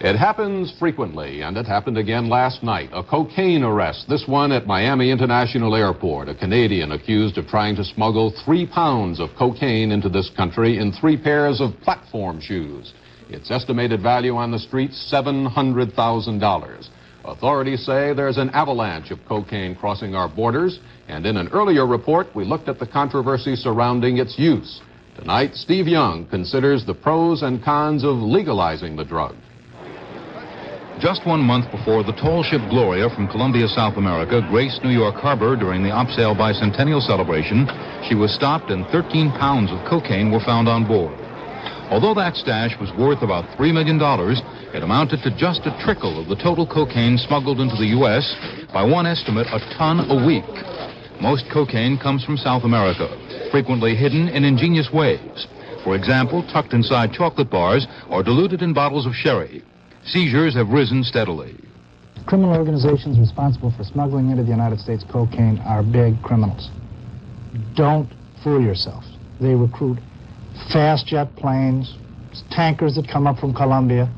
It happens frequently, and it happened again last night. A cocaine arrest, this one at Miami International Airport. A Canadian accused of trying to smuggle 3 pounds of cocaine into this country in 3 pairs of platform shoes. Its estimated value on the streets, $700,000. Authorities say there's an avalanche of cocaine crossing our borders, and in an earlier report, we looked at the controversy surrounding its use. Tonight, Steve Young considers the pros and cons of legalizing the drug. Just 1 month before the tall ship Gloria from Columbia, South America, graced New York Harbor during the Opsail Bicentennial celebration, she was stopped and 13 pounds of cocaine were found on board. Although that stash was worth about $3 million, it amounted to just a trickle of the total cocaine smuggled into the U.S., by one estimate, a ton a week. Most cocaine comes from South America, frequently hidden in ingenious ways. For example, tucked inside chocolate bars or diluted in bottles of sherry. Seizures have risen steadily. Criminal organizations responsible for smuggling into the United States cocaine are big criminals. Don't fool yourself. They recruit fast jet planes, tankers that come up from Colombia.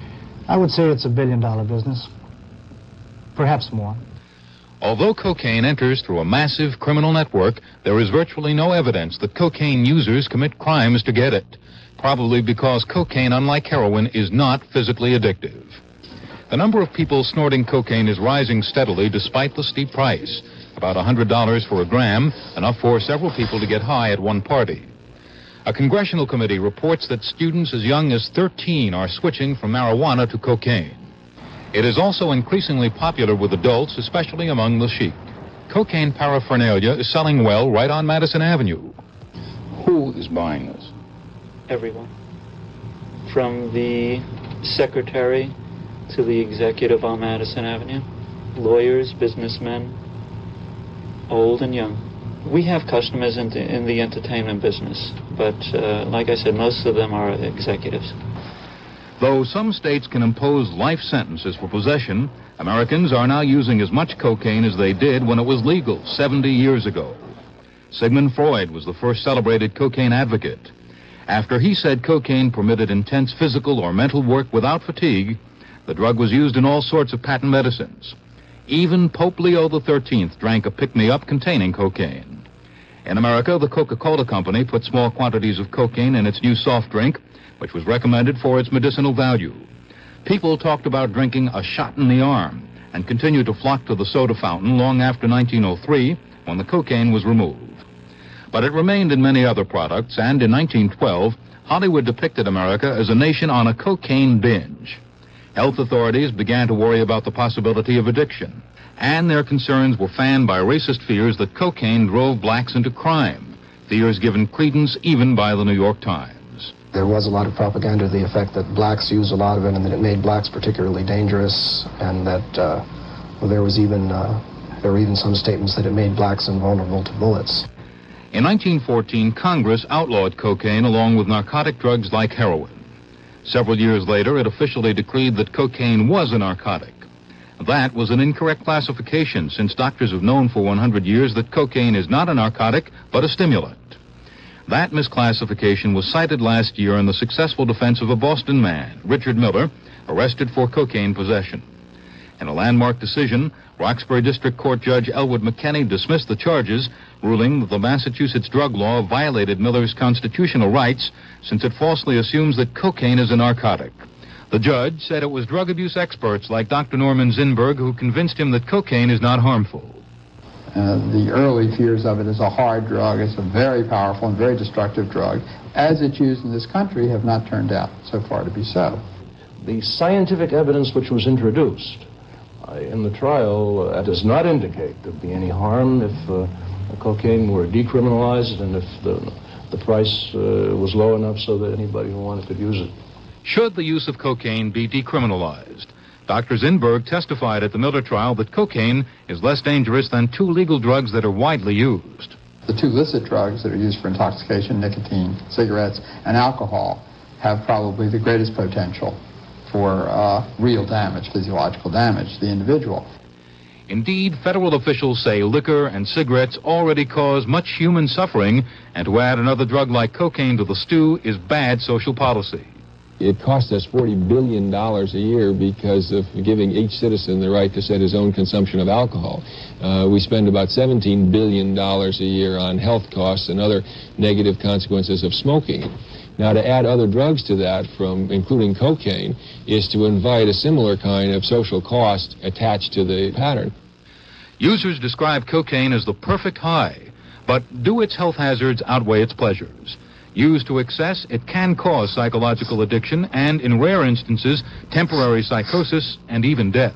I would say it's $1 billion business, perhaps more. Although cocaine enters through a massive criminal network, there is virtually no evidence that cocaine users commit crimes to get it. Probably because cocaine, unlike heroin, is not physically addictive. The number of people snorting cocaine is rising steadily despite the steep price. About $100 for a gram, enough for several people to get high at one party. A congressional committee reports that students as young as 13 are switching from marijuana to cocaine. It is also increasingly popular with adults, especially among the chic. Cocaine paraphernalia is selling well right on Madison Avenue. Who is buying this? Everyone. From the secretary to the executive on Madison Avenue. Lawyers, businessmen, old and young. We have customers in the entertainment business, but like I said, most of them are executives. Though some states can impose life sentences for possession, Americans are now using as much cocaine as they did when it was legal 70 years ago. Sigmund Freud was the first celebrated cocaine advocate. After he said cocaine permitted intense physical or mental work without fatigue, the drug was used in all sorts of patent medicines. Even Pope Leo XIII drank a pick-me-up containing cocaine. In America, the Coca-Cola Company put small quantities of cocaine in its new soft drink, which was recommended for its medicinal value. People talked about drinking a shot in the arm and continued to flock to the soda fountain long after 1903, when the cocaine was removed. But it remained in many other products, and in 1912, Hollywood depicted America as a nation on a cocaine binge. Health authorities began to worry about the possibility of addiction, and their concerns were fanned by racist fears that cocaine drove blacks into crime, fears given credence even by the New York Times. There was a lot of propaganda to the effect that blacks use a lot of it and that it made blacks particularly dangerous, and that there were even some statements that it made blacks invulnerable to bullets. In 1914, Congress outlawed cocaine along with narcotic drugs like heroin. Several years later, it officially decreed that cocaine was a narcotic. That was an incorrect classification, since doctors have known for 100 years that cocaine is not a narcotic, but a stimulant. That misclassification was cited last year in the successful defense of a Boston man, Richard Miller, arrested for cocaine possession. In a landmark decision, Roxbury District Court Judge Elwood McKenney dismissed the charges, ruling that the Massachusetts drug law violated Miller's constitutional rights since it falsely assumes that cocaine is a narcotic. The judge said it was drug abuse experts like Dr. Norman Zinberg who convinced him that cocaine is not harmful. The early fears of it as a hard drug, it's a very powerful and very destructive drug, as it's used in this country, have not turned out so far to be so. The scientific evidence which was introduced in the trial does not indicate there'd be any harm if cocaine were decriminalized and if the price was low enough so that anybody who wanted could use it. Should the use of cocaine be decriminalized? Dr. Zinberg testified at the Miller trial that cocaine is less dangerous than 2 legal drugs that are widely used. The 2 illicit drugs that are used for intoxication, nicotine, cigarettes, and alcohol, have probably the greatest potential for real damage, physiological damage to the individual. Indeed, federal officials say liquor and cigarettes already cause much human suffering, and to add another drug like cocaine to the stew is bad social policy. It costs us $40 billion a year because of giving each citizen the right to set his own consumption of alcohol. We spend about $17 billion a year on health costs and other negative consequences of smoking. Now, to add other drugs to that, including cocaine, is to invite a similar kind of social cost attached to the pattern. Users describe cocaine as the perfect high, but do its health hazards outweigh its pleasures? Used to excess, it can cause psychological addiction and, in rare instances, temporary psychosis and even death.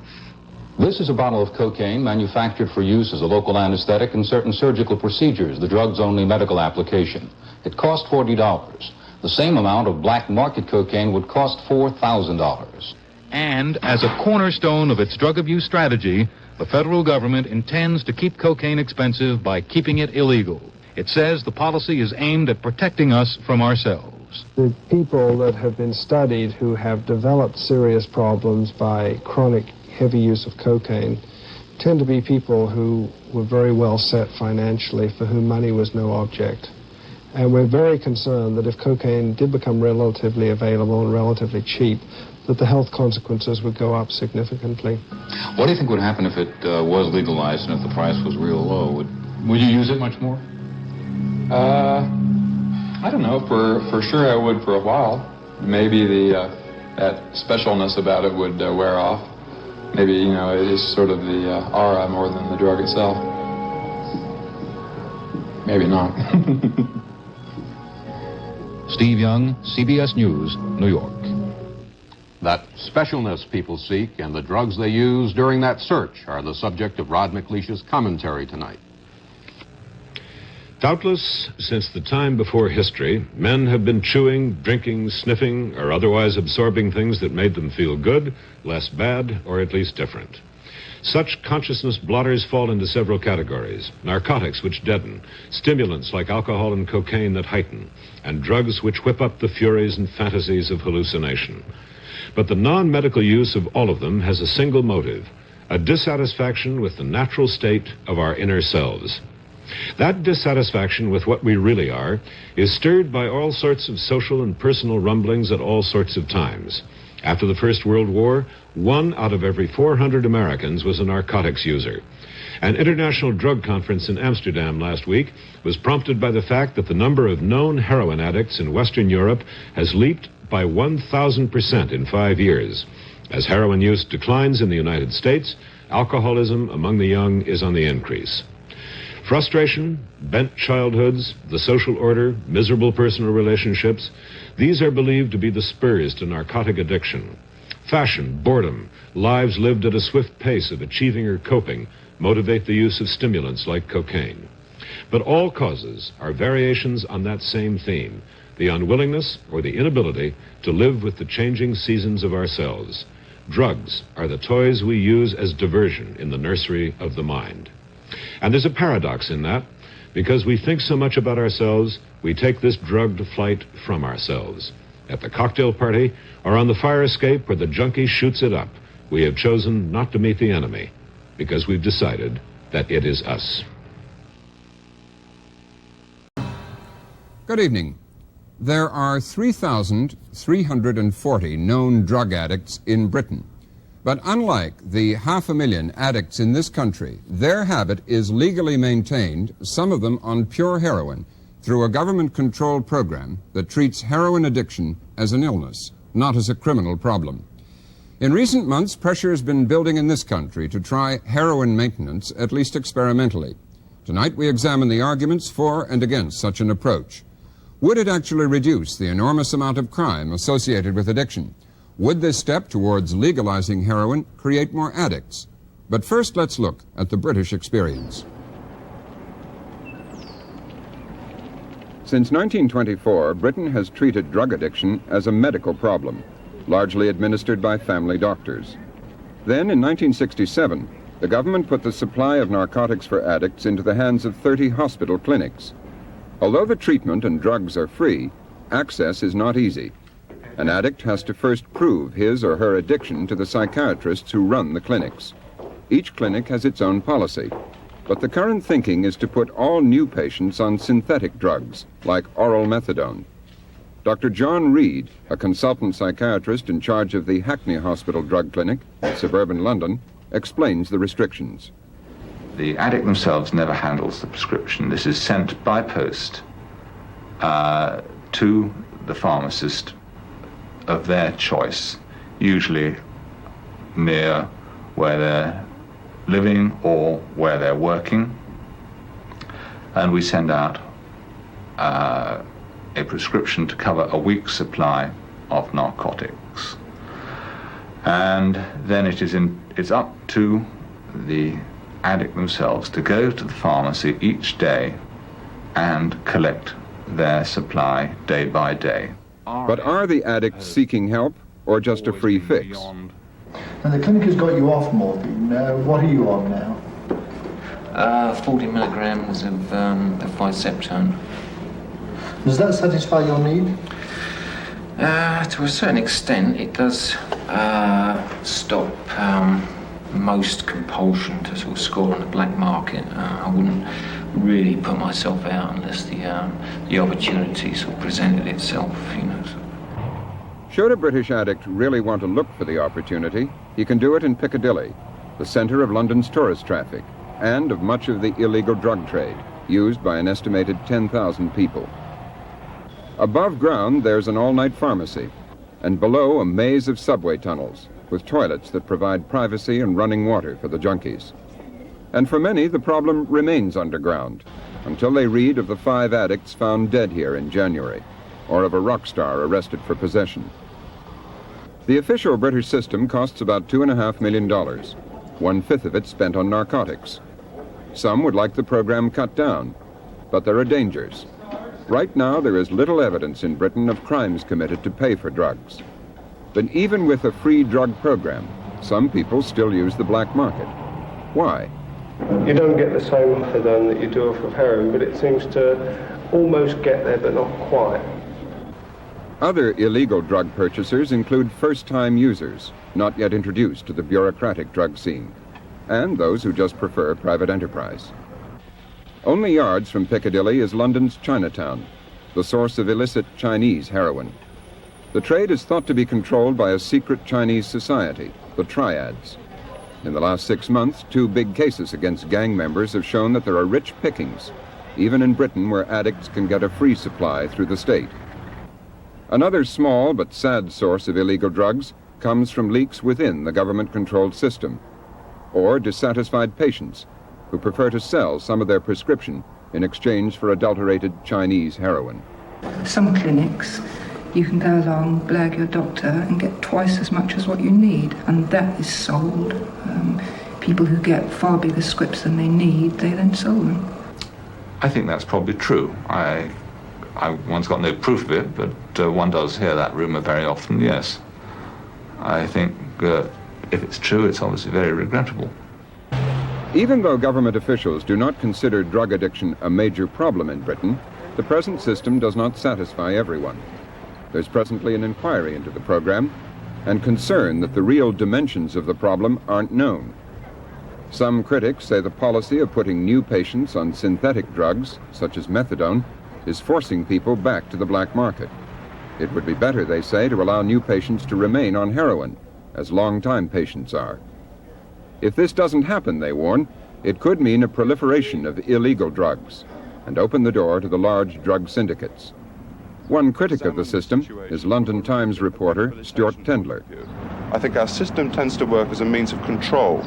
This is a bottle of cocaine manufactured for use as a local anesthetic in certain surgical procedures, the drug's only medical application. It cost $40. The same amount of black market cocaine would cost $4,000. And, as a cornerstone of its drug abuse strategy, the federal government intends to keep cocaine expensive by keeping it illegal. It says the policy is aimed at protecting us from ourselves. The people that have been studied who have developed serious problems by chronic heavy use of cocaine tend to be people who were very well set financially, for whom money was no object. And we're very concerned that if cocaine did become relatively available and relatively cheap, that the health consequences would go up significantly. What do you think would happen if it was legalized and if the price was real low? Would you use it much more? I don't know. For sure I would for a while. Maybe that specialness about it would wear off. Maybe, it is sort of the aura more than the drug itself. Maybe not. Steve Young, CBS News, New York. That specialness people seek and the drugs they use during that search are the subject of Rod McLeish's commentary tonight. Doubtless, since the time before history, men have been chewing, drinking, sniffing, or otherwise absorbing things that made them feel good, less bad, or at least different. Such consciousness blotters fall into several categories: narcotics which deaden, stimulants like alcohol and cocaine that heighten, and drugs which whip up the furies and fantasies of hallucination. But the non-medical use of all of them has a single motive: a dissatisfaction with the natural state of our inner selves. That dissatisfaction with what we really are is stirred by all sorts of social and personal rumblings at all sorts of times. After the First World War, 1 out of every 400 Americans was a narcotics user. An international drug conference in Amsterdam last week was prompted by the fact that the number of known heroin addicts in Western Europe has leaped by 1,000% in 5 years. As heroin use declines in the United States, alcoholism among the young is on the increase. Frustration, bent childhoods, the social order, miserable personal relationships, these are believed to be the spurs to narcotic addiction. Fashion, boredom, lives lived at a swift pace of achieving or coping motivate the use of stimulants like cocaine. But all causes are variations on that same theme: the unwillingness or the inability to live with the changing seasons of ourselves. Drugs are the toys we use as diversion in the nursery of the mind. And there's a paradox in that. Because we think so much about ourselves, we take this drugged flight from ourselves. At the cocktail party or on the fire escape where the junkie shoots it up, we have chosen not to meet the enemy because we've decided that it is us. Good evening. There are 3,340 known drug addicts in Britain. But unlike the 500,000 addicts in this country, their habit is legally maintained, some of them on pure heroin, through a government-controlled program that treats heroin addiction as an illness, not as a criminal problem. In recent months, pressure has been building in this country to try heroin maintenance, at least experimentally. Tonight we examine the arguments for and against such an approach. Would it actually reduce the enormous amount of crime associated with addiction? Would this step towards legalizing heroin create more addicts? But first, let's look at the British experience. Since 1924, Britain has treated drug addiction as a medical problem, largely administered by family doctors. Then, in 1967, the government put the supply of narcotics for addicts into the hands of 30 hospital clinics. Although the treatment and drugs are free, access is not easy. An addict has to first prove his or her addiction to the psychiatrists who run the clinics. Each clinic has its own policy, but the current thinking is to put all new patients on synthetic drugs, like oral methadone. Dr. John Reed, a consultant psychiatrist in charge of the Hackney Hospital Drug Clinic in suburban London, explains the restrictions. The addict themselves never handles the prescription. This is sent by post to the pharmacist of their choice, usually near where they're living or where they're working. And we send out a prescription to cover a week's supply of narcotics. And then it's up to the addict themselves to go to the pharmacy each day and collect their supply day by day. But are the addicts seeking help or just a free fix? And the clinic has got you off morphine. What are you on now? 40 milligrams of Ficeptone. Does that satisfy your need? To a certain extent, it does stop most compulsion to sort of score on the black market. I wouldn't really put myself out unless the opportunity sort of presented itself, you know. Should a British addict really want to look for the opportunity, he can do it in Piccadilly, the centre of London's tourist traffic, and of much of the illegal drug trade, used by an estimated 10,000 people. Above ground, there's an all-night pharmacy, and below a maze of subway tunnels, with toilets that provide privacy and running water for the junkies. And for many, the problem remains underground, until they read of the 5 addicts found dead here in January, or of a rock star arrested for possession. The official British system costs about $2.5 million, 1/5 of it spent on narcotics. Some would like the program cut down, but there are dangers. Right now, there is little evidence in Britain of crimes committed to pay for drugs. But even with a free drug program, some people still use the black market. Why? You don't get the same methadone that you do off of heroin, but it seems to almost get there, but not quite. Other illegal drug purchasers include first-time users, not yet introduced to the bureaucratic drug scene, and those who just prefer private enterprise. Only yards from Piccadilly is London's Chinatown, the source of illicit Chinese heroin. The trade is thought to be controlled by a secret Chinese society, the Triads. In the last 6 months, 2 big cases against gang members have shown that there are rich pickings, even in Britain where addicts can get a free supply through the state. Another small but sad source of illegal drugs comes from leaks within the government-controlled system, or dissatisfied patients who prefer to sell some of their prescription in exchange for adulterated Chinese heroin. Some clinics, you can go along, blag your doctor and get twice as much as what you need, and that is sold. People who get far bigger scripts than they need, they then sell them. I think that's probably true. I once got no proof of it, but one does hear that rumour very often, yes. I think if it's true, it's obviously very regrettable. Even though government officials do not consider drug addiction a major problem in Britain, the present system does not satisfy everyone. There's presently an inquiry into the program and concern that the real dimensions of the problem aren't known. Some critics say the policy of putting new patients on synthetic drugs, such as methadone, is forcing people back to the black market. It would be better, they say, to allow new patients to remain on heroin, as long-time patients are. If this doesn't happen, they warn, it could mean a proliferation of illegal drugs and open the door to the large drug syndicates. One critic of the system is London Times reporter Stuart Tendler. I think our system tends to work as a means of control.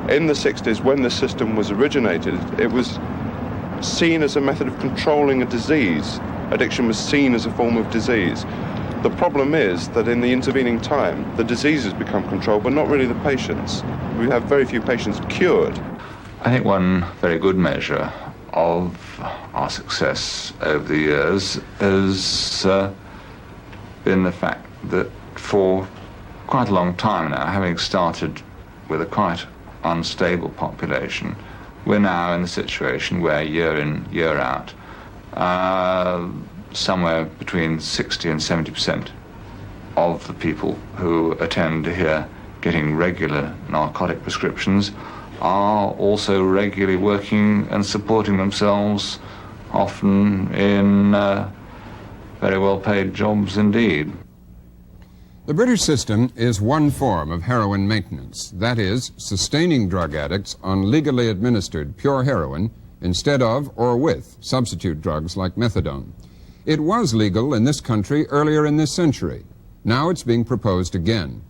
In the 60s, when the system was originated, it was seen as a method of controlling a disease. Addiction was seen as a form of disease. The problem is that in the intervening time, the disease has become controlled, but not really the patients. We have very few patients cured. I think one very good measure of our success over the years has been the fact that for quite a long time now, having started with a quite unstable population, we're now in the situation where year in, year out, somewhere between 60 and 70% of the people who attend here getting regular narcotic prescriptions are also regularly working and supporting themselves, often in very well-paid jobs indeed. The British system is one form of heroin maintenance, that is, sustaining drug addicts on legally administered pure heroin instead of or with substitute drugs like methadone. It was legal in this country earlier in this century. Now it's being proposed again.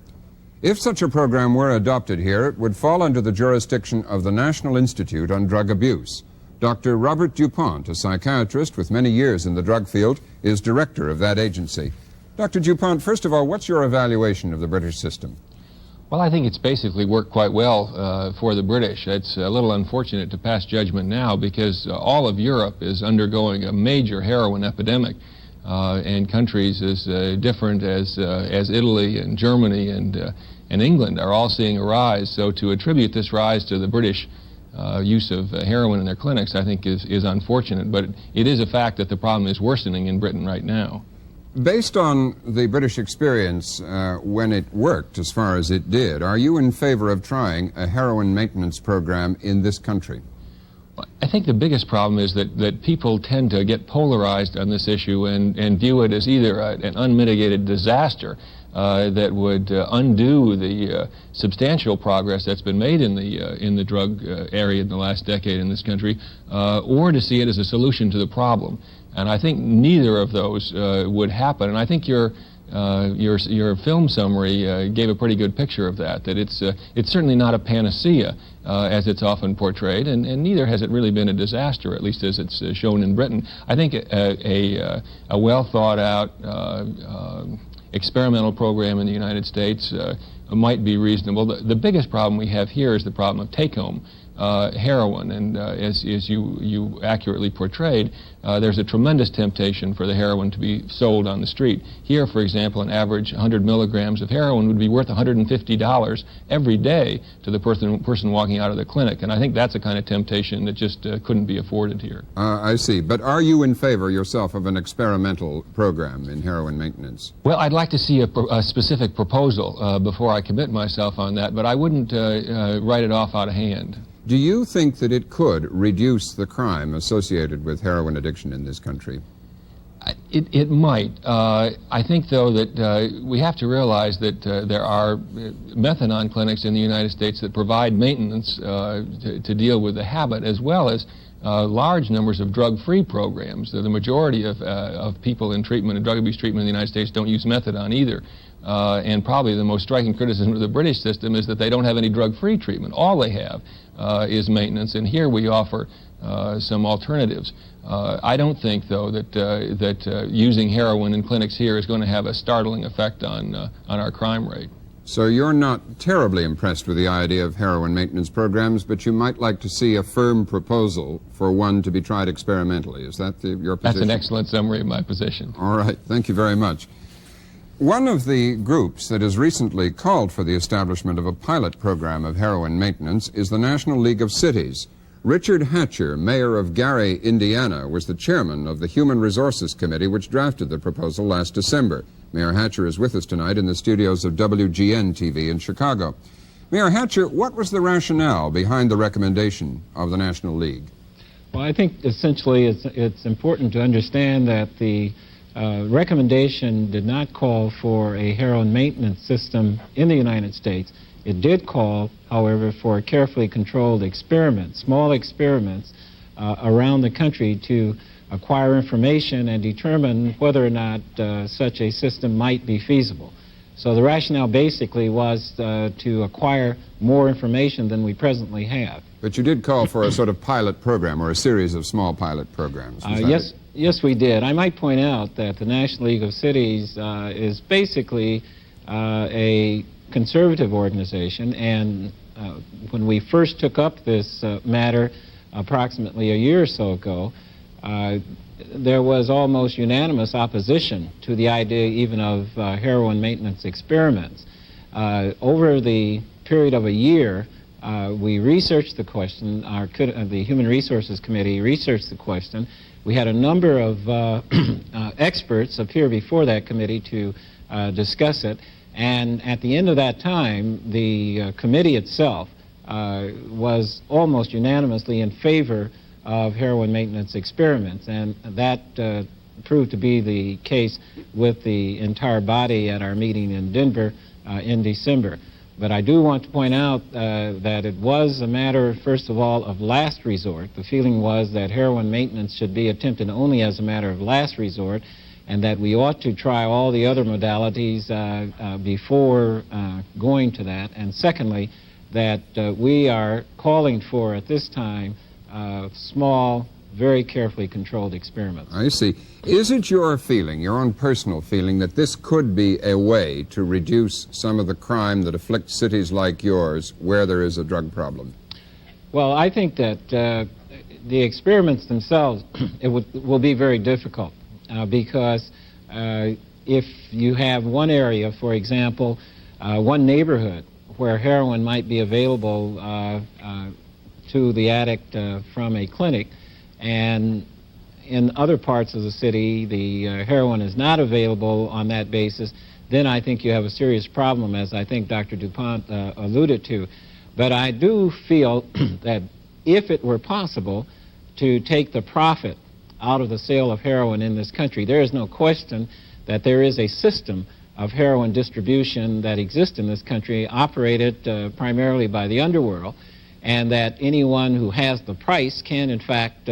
If such a program were adopted here, it would fall under the jurisdiction of the National Institute on Drug Abuse. Dr. Robert DuPont, a psychiatrist with many years in the drug field, is director of that agency. Dr. DuPont, first of all, what's your evaluation of the British system? Well, I think it's basically worked quite well for the British. It's a little unfortunate to pass judgment now because all of Europe is undergoing a major heroin epidemic, and countries as different as Italy and Germany and England are all seeing a rise. So to attribute this rise to the British use of heroin in their clinics, I think is unfortunate, but it is a fact that the problem is worsening in Britain right now. Based on the British experience when it worked as far as it did, are you in favor of trying a heroin maintenance program in this country? I think the biggest problem is that people tend to get polarized on this issue and view it as either an unmitigated disaster that would undo the substantial progress that's been made in the drug area in the last decade in this country, or to see it as a solution to the problem. And I think neither of those would happen. And I think your film summary gave a pretty good picture of that. That it's certainly not a panacea as it's often portrayed, and neither has it really been a disaster, at least as it's shown in Britain. I think a well thought out experimental program in the United States might be reasonable. The biggest problem we have here is the problem of take-home heroin, and as you accurately portrayed, there's a tremendous temptation for the heroin to be sold on the street. Here, for example, an average 100 milligrams of heroin would be worth $150 every day to the person walking out of the clinic, and I think that's a kind of temptation that just couldn't be afforded here. I see. But are you in favor yourself of an experimental program in heroin maintenance? Well, I'd like to see a specific proposal before I commit myself on that, but I wouldn't write it off out of hand. Do you think that it could reduce the crime associated with heroin addiction in this country? It might. I think, though, that we have to realize that there are methadone clinics in the United States that provide maintenance to deal with the habit, as well as large numbers of drug-free programs. The majority of people in treatment, in drug abuse treatment in the United States, don't use methadone either. And probably the most striking criticism of the British system is that they don't have any drug-free treatment. All they have is maintenance, and here we offer some alternatives. I don't think, though, that using heroin in clinics here is going to have a startling effect on our crime rate. So you're not terribly impressed with the idea of heroin maintenance programs, but you might like to see a firm proposal for one to be tried experimentally. Is that your position? That's an excellent summary of my position. All right. Thank you very much. One of the groups that has recently called for the establishment of a pilot program of heroin maintenance is the National League of Cities. Richard Hatcher, mayor of Gary, Indiana, was the chairman of the Human Resources Committee which drafted the proposal last December. Mayor Hatcher is with us tonight in the studios of WGN-TV in Chicago. Mayor Hatcher, what was the rationale behind the recommendation of the National League? Well, I think essentially it's important to understand that the recommendation did not call for a heroin maintenance system in the United States. It did call, however, for carefully controlled experiments, small experiments around the country to acquire information and determine whether or not such a system might be feasible. So the rationale basically was to acquire more information than we presently have. But you did call for a sort of pilot program or a series of small pilot programs. Yes, we did. I might point out that the National League of Cities is basically a conservative organization, and when we first took up this matter approximately a year or so ago, there was almost unanimous opposition to the idea even of heroin maintenance experiments. Over the period of a year, we researched the question. The Human Resources Committee researched the question. We had a number of experts appear before that committee to discuss it, and at the end of that time, the committee itself was almost unanimously in favor of heroin maintenance experiments, and that proved to be the case with the entire body at our meeting in Denver in December. But I do want to point out that it was a matter, first of all, of last resort. The feeling was that heroin maintenance should be attempted only as a matter of last resort, and that we ought to try all the other modalities before going to that. And secondly, that we are calling for, at this time, small, very carefully controlled experiments. I see. Is it your feeling, your own personal feeling, that this could be a way to reduce some of the crime that afflicts cities like yours where there is a drug problem? Well, I think that the experiments themselves will be very difficult because if you have one area, for example, one neighborhood where heroin might be available to the addict from a clinic, and in other parts of the city the heroin is not available on that basis, then I think you have a serious problem, as I think Dr. DuPont alluded to. But I do feel that if it were possible to take the profit out of the sale of heroin in this country, there is no question that there is a system of heroin distribution that exists in this country, operated primarily by the underworld, and that anyone who has the price can, in fact,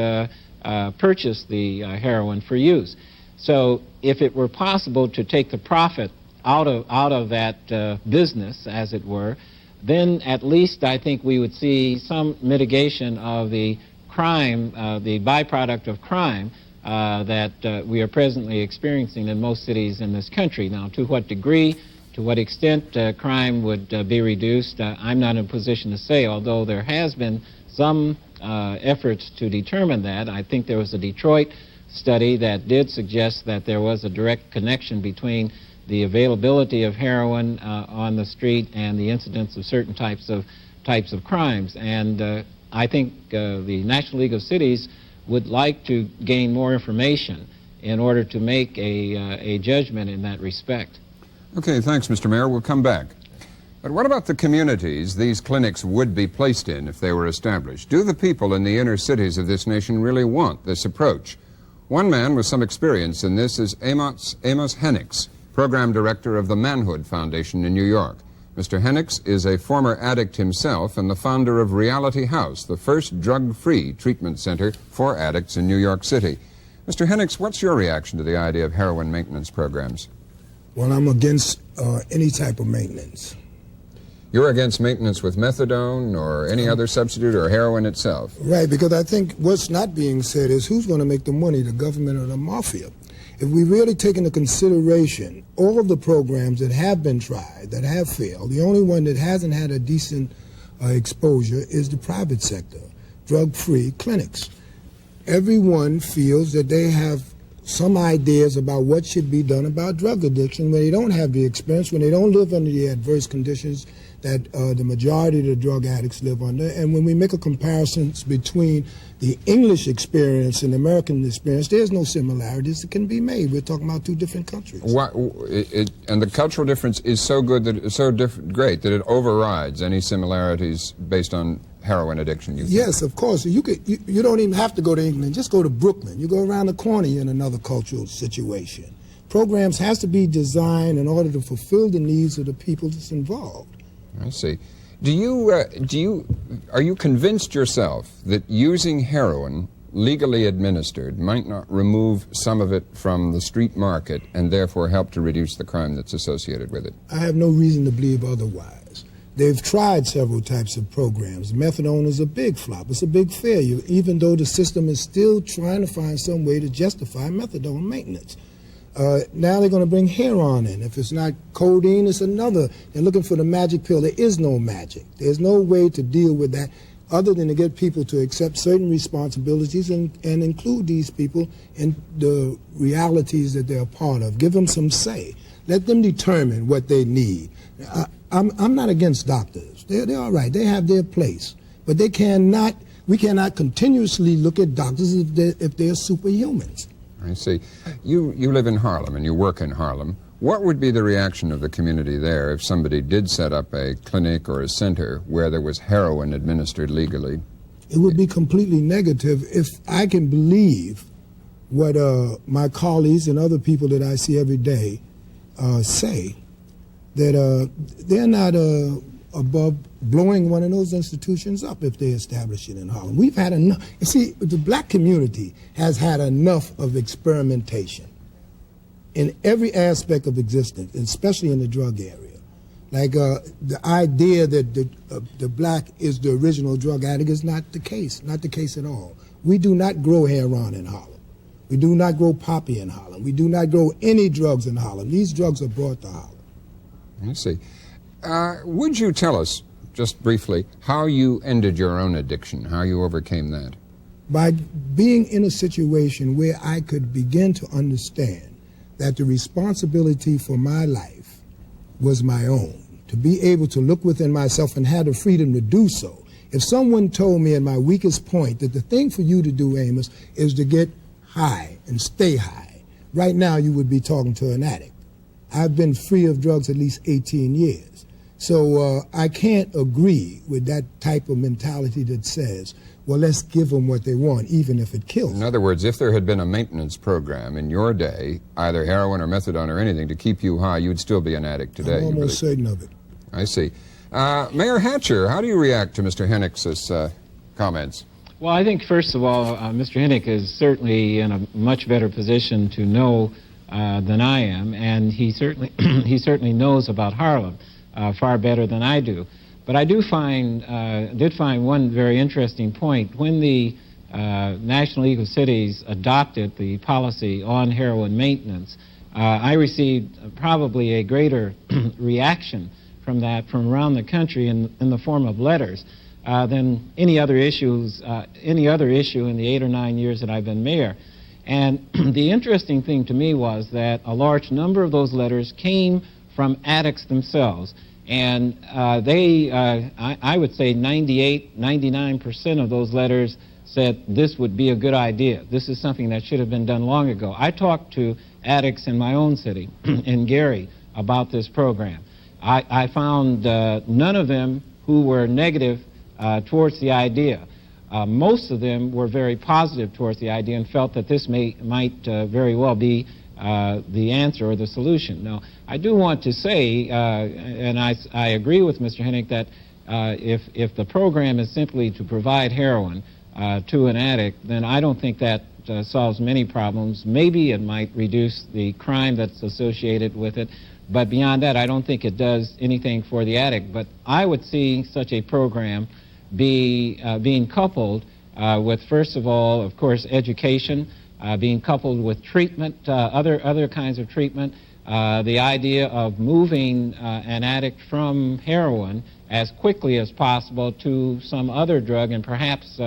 purchase the heroin for use. So if it were possible to take the profit out of that business, as it were, then at least I think we would see some mitigation of the crime, the byproduct of crime that we are presently experiencing in most cities in this country. Now, to what degree, to what extent crime would be reduced, I'm not in a position to say, although there has been some efforts to determine that. I think there was a Detroit study that did suggest that there was a direct connection between the availability of heroin on the street and the incidence of certain types of crimes. And I think the National League of Cities would like to gain more information in order to make a judgment in that respect. Okay, thanks, Mr. Mayor. We'll come back. But what about the communities these clinics would be placed in if they were established? Do the people in the inner cities of this nation really want this approach? One man with some experience in this is Amos Hennicks, Program Director of the Manhood Foundation in New York. Mr. Hennicks is a former addict himself and the founder of Reality House, the first drug-free treatment center for addicts in New York City. Mr. Hennicks, what's your reaction to the idea of heroin maintenance programs? Well, I'm against any type of maintenance. You're against maintenance with methadone or any other substitute or heroin itself? Right, because I think what's not being said is who's going to make the money, the government or the mafia? If we really take into consideration all of the programs that have been tried, that have failed, the only one that hasn't had a decent exposure is the private sector, drug-free clinics. Everyone feels that they have some ideas about what should be done about drug addiction when they don't have the experience, when they don't live under the adverse conditions that the majority of the drug addicts live under. And when we make a comparison between the English experience and the American experience, there's no similarities that can be made. We're talking about two different countries. And the cultural difference is so good, that it's so great that it overrides any similarities based on heroin addiction, you think? Yes, of course. You don't even have to go to England. Just go to Brooklyn. You go around the corner, you're in another cultural situation. Programs has to be designed in order to fulfill the needs of the people that's involved. I see. Are you convinced yourself that using heroin legally administered might not remove some of it from the street market and therefore help to reduce the crime that's associated with it? I have no reason to believe otherwise. They've tried several types of programs. Methadone is a big flop. It's a big failure, even though the system is still trying to find some way to justify methadone maintenance. Now they're going to bring heroin in. If it's not codeine, it's another. They're looking for the magic pill. There is no magic. There's no way to deal with that other than to get people to accept certain responsibilities and include these people in the realities that they're a part of. Give them some say. Let them determine what they need. I'm not against doctors. They're all right. They have their place. But we cannot continuously look at doctors if they're superhumans. I see. You live in Harlem and you work in Harlem. What would be the reaction of the community there if somebody did set up a clinic or a center where there was heroin administered legally? It would be completely negative if I can believe what my colleagues and other people that I see every day say, that they're not above blowing one of those institutions up if they establish it in Harlem. We've had enough. You see, the black community has had enough of experimentation in every aspect of existence, especially in the drug area. Like the idea that the black is the original drug addict is not the case at all. We do not grow heroin in Harlem. We do not grow poppy in Harlem. We do not grow any drugs in Harlem. These drugs are brought to Harlem. I see. Would you tell us, just briefly, how you ended your own addiction, how you overcame that? By being in a situation where I could begin to understand that the responsibility for my life was my own, to be able to look within myself and have the freedom to do so. If someone told me at my weakest point that the thing for you to do, Amos, is to get high and stay high, right now you would be talking to an addict. I've been free of drugs at least 18 years. So I can't agree with that type of mentality that says, well, let's give them what they want, even if it kills them. In other words, if there had been a maintenance program in your day, either heroin or methadone or anything, to keep you high, you'd still be an addict today. I'm almost certain of it. I see. Mayor Hatcher, how do you react to Mr. Hennick's comments? Well, I think, first of all, Mr. Hennick is certainly in a much better position to know than I am, and he certainly he knows about Harlem far better than I do. But I did find one very interesting point. When the National League of Cities adopted the policy on heroin maintenance, I received probably a greater reaction from that from around the country in the form of letters than any other issue in the 8 or 9 years that I've been mayor. And the interesting thing to me was that a large number of those letters came from addicts themselves. And I would say 98, 99% of those letters said this would be a good idea. This is something that should have been done long ago. I talked to addicts in my own city, in Gary, about this program. I found none of them who were negative towards the idea. Most of them were very positive towards the idea and felt that this might very well be the answer or the solution. Now, I do want to say, and I agree with Mr. Hennick, that if the program is simply to provide heroin to an addict, then I don't think that solves many problems. Maybe it might reduce the crime that's associated with it, but beyond that, I don't think it does anything for the addict. But I would see such a program being coupled with, first of all, of course, education, being coupled with treatment, other kinds of treatment, the idea of moving an addict from heroin as quickly as possible to some other drug and perhaps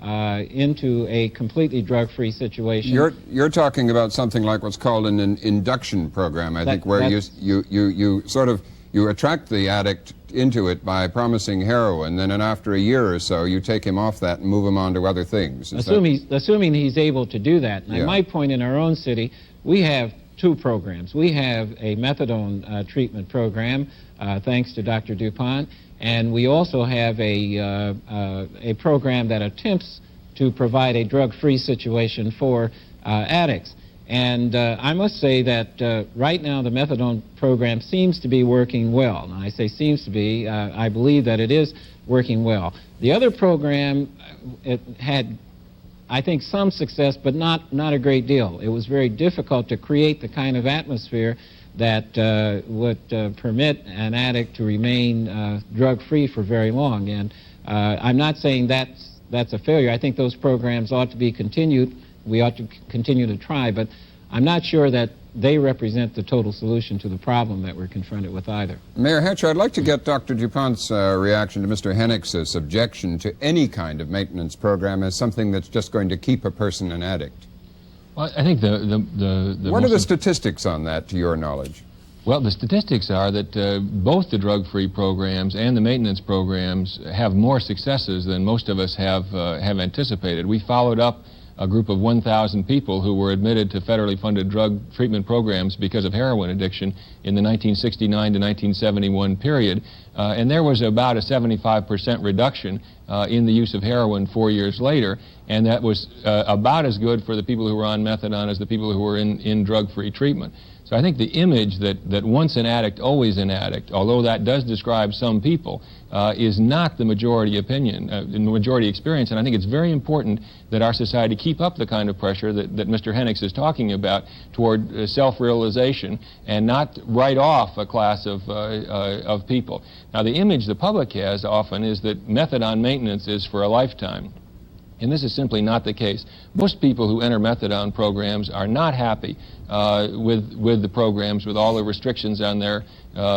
into a completely drug-free situation. You're talking about something like what's called an induction program, I think, where you attract the addict into it by promising heroin, then after a year or so you take him off that and move him on to other things. Assuming he's able to do that. And yeah. I might point, in our own city, we have two programs. We have a methadone treatment program, thanks to Dr. DuPont, and we also have a program that attempts to provide a drug-free situation for addicts. And I must say that right now the methadone program seems to be working well. And I say seems to be, I believe that it is working well. The other program, it had, I think, some success, but not a great deal. It was very difficult to create the kind of atmosphere that would permit an addict to remain drug-free for very long. And I'm not saying that's a failure. I think those programs ought to be continued. We ought to continue to try, but I'm not sure that they represent the total solution to the problem that we're confronted with either. Mayor Hatcher, I'd like to get Dr. DuPont's reaction to Mr. Hennick's objection to any kind of maintenance program as something that's just going to keep a person an addict. Well, I think What are the statistics on that, to your knowledge? Well, the statistics are that both the drug-free programs and the maintenance programs have more successes than most of us have anticipated. We followed up a group of 1,000 people who were admitted to federally funded drug treatment programs because of heroin addiction in the 1969 to 1971 period. And there was about a 75% reduction in the use of heroin 4 years later, and that was about as good for the people who were on methadone as the people who were in drug-free treatment. So I think the image that once an addict, always an addict, although that does describe some people, is not the majority opinion, the majority experience. And I think it's very important that our society keep up the kind of pressure that Mr. Hennicks is talking about toward self-realization and not write off a class of people. Now, the image the public has often is that methadone maintenance is for a lifetime. And this is simply not the case. Most people who enter methadone programs are not happy with the programs, with all the restrictions on their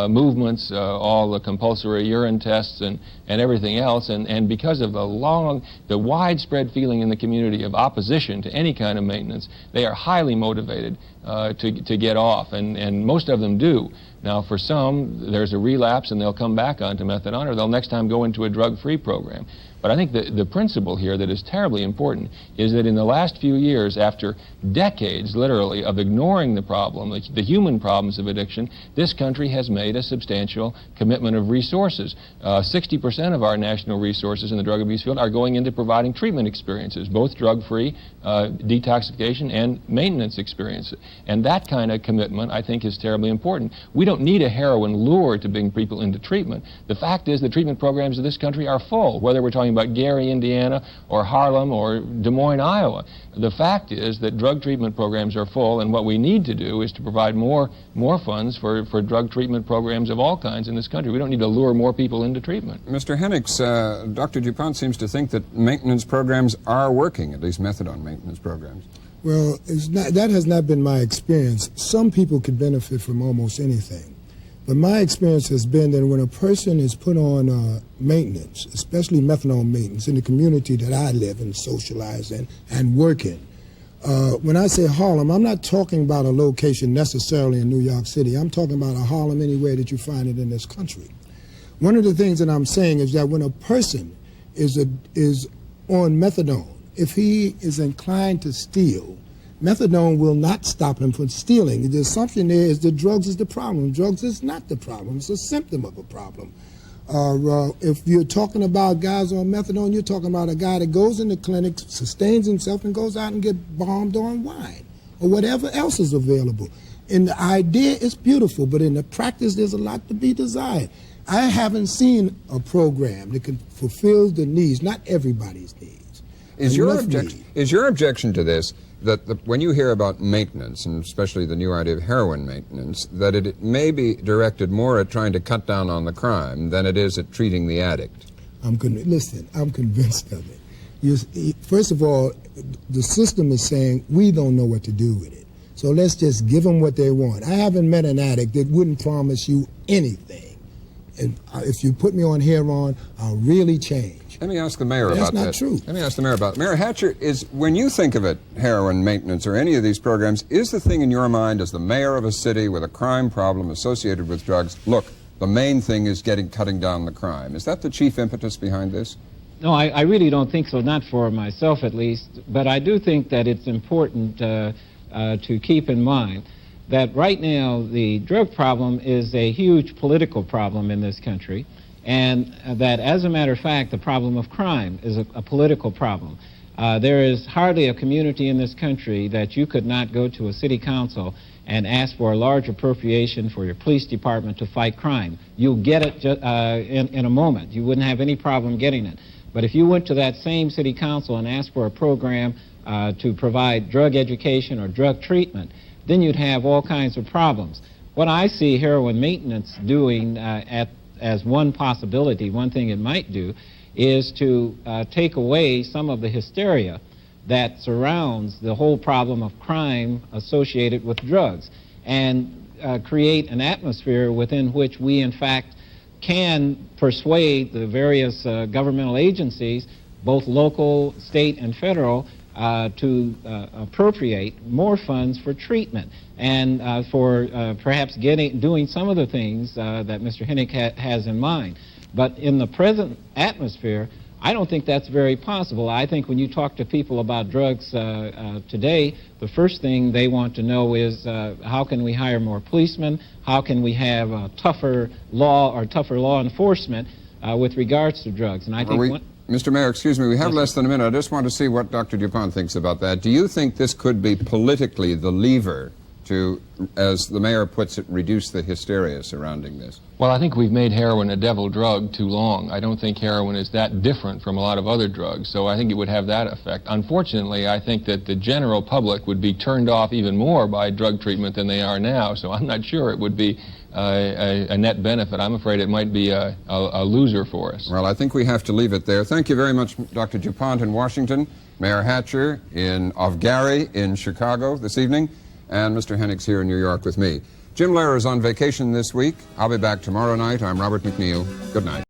movements, all the compulsory urine tests and everything else. And because of the widespread feeling in the community of opposition to any kind of maintenance, they are highly motivated to get off, and most of them do. Now, for some, there's a relapse and they'll come back onto methadone, or they'll next time go into a drug-free program. But I think the principle here that is terribly important is that in the last few years, after decades, literally, of ignoring the problem, the human problems of addiction, this country has made a substantial commitment of resources. 60% of our national resources in the drug abuse field are going into providing treatment experiences, both drug-free, detoxification, and maintenance experiences. And that kind of commitment, I think, is terribly important. We don't need a heroin lure to bring people into treatment. The fact is the treatment programs of this country are full, whether we're talking about Gary, Indiana, or Harlem, or Des Moines, Iowa. The fact is that drug treatment programs are full, and what we need to do is to provide more funds for drug treatment programs of all kinds in this country. We don't need to lure more people into treatment. Mr. Hennicks, Dr. DuPont seems to think that maintenance programs are working, at least methadone maintenance programs. Well, that has not been my experience. Some people can benefit from almost anything. But my experience has been that when a person is put on maintenance, especially methadone maintenance, in the community that I live and socialize in and work in, when I say Harlem, I'm not talking about a location necessarily in New York City. I'm talking about a Harlem anywhere that you find it in this country. One of the things that I'm saying is that when a person is on methadone, if he is inclined to steal, methadone will not stop him from stealing. The assumption there is that drugs is the problem. Drugs is not the problem. It's a symptom of a problem. If you're talking about guys on methadone, you're talking about a guy that goes in the clinic, sustains himself, and goes out and gets bombed on wine or whatever else is available. And the idea is beautiful, but in the practice, there's a lot to be desired. I haven't seen a program that can fulfill the needs, not everybody's needs. Is your objection to this that when you hear about maintenance, and especially the new idea of heroin maintenance, that it may be directed more at trying to cut down on the crime than it is at treating the addict? Listen, I'm convinced of it. First of all, the system is saying we don't know what to do with it. So let's just give them what they want. I haven't met an addict that wouldn't promise you anything. And if you put me on heroin, I'll really change. Let me ask the mayor about that. That's not true. Let me ask the mayor about it. Mayor Hatcher, when you think of it, heroin maintenance or any of these programs, is the thing in your mind as the mayor of a city with a crime problem associated with drugs, look, the main thing is cutting down the crime? Is that the chief impetus behind this? No, I really don't think so, not for myself at least, but I do think that it's important to keep in mind that right now the drug problem is a huge political problem in this country, and that as a matter of fact the problem of crime is a political problem. There is hardly a community in this country that you could not go to a city council and ask for a large appropriation for your police department to fight crime. You'll get it in a moment. You wouldn't have any problem getting it. But if you went to that same city council and asked for a program to provide drug education or drug treatment, then you'd have all kinds of problems. What I see heroin maintenance doing as one possibility, one thing it might do, is to take away some of the hysteria that surrounds the whole problem of crime associated with drugs, and create an atmosphere within which we in fact can persuade the various governmental agencies, both local, state, and federal, to appropriate more funds for treatment and for perhaps doing some of the things that Mr. Hennick has in mind. But in the present atmosphere, I don't think that's very possible. I think when you talk to people about drugs today, the first thing they want to know is how can we hire more policemen? How can we have a tougher law enforcement with regards to drugs? And I think Mr. Mayor, excuse me, we have less than a minute. I just want to see what Dr. DuPont thinks about that. Do you think this could be politically the lever to, as the mayor puts it, reduce the hysteria surrounding this? Well, I think we've made heroin a devil drug too long. I don't think heroin is that different from a lot of other drugs, so I think it would have that effect. Unfortunately, I think that the general public would be turned off even more by drug treatment than they are now, so I'm not sure it would be a net benefit. I'm afraid it might be a loser for us. Well, I think we have to leave it there. Thank you very much, Dr. DuPont in Washington, Mayor Hatcher of Gary in Chicago this evening, and Mr. Hennigs here in New York with me. Jim Lehrer is on vacation this week. I'll be back tomorrow night. I'm Robert McNeil. Good night.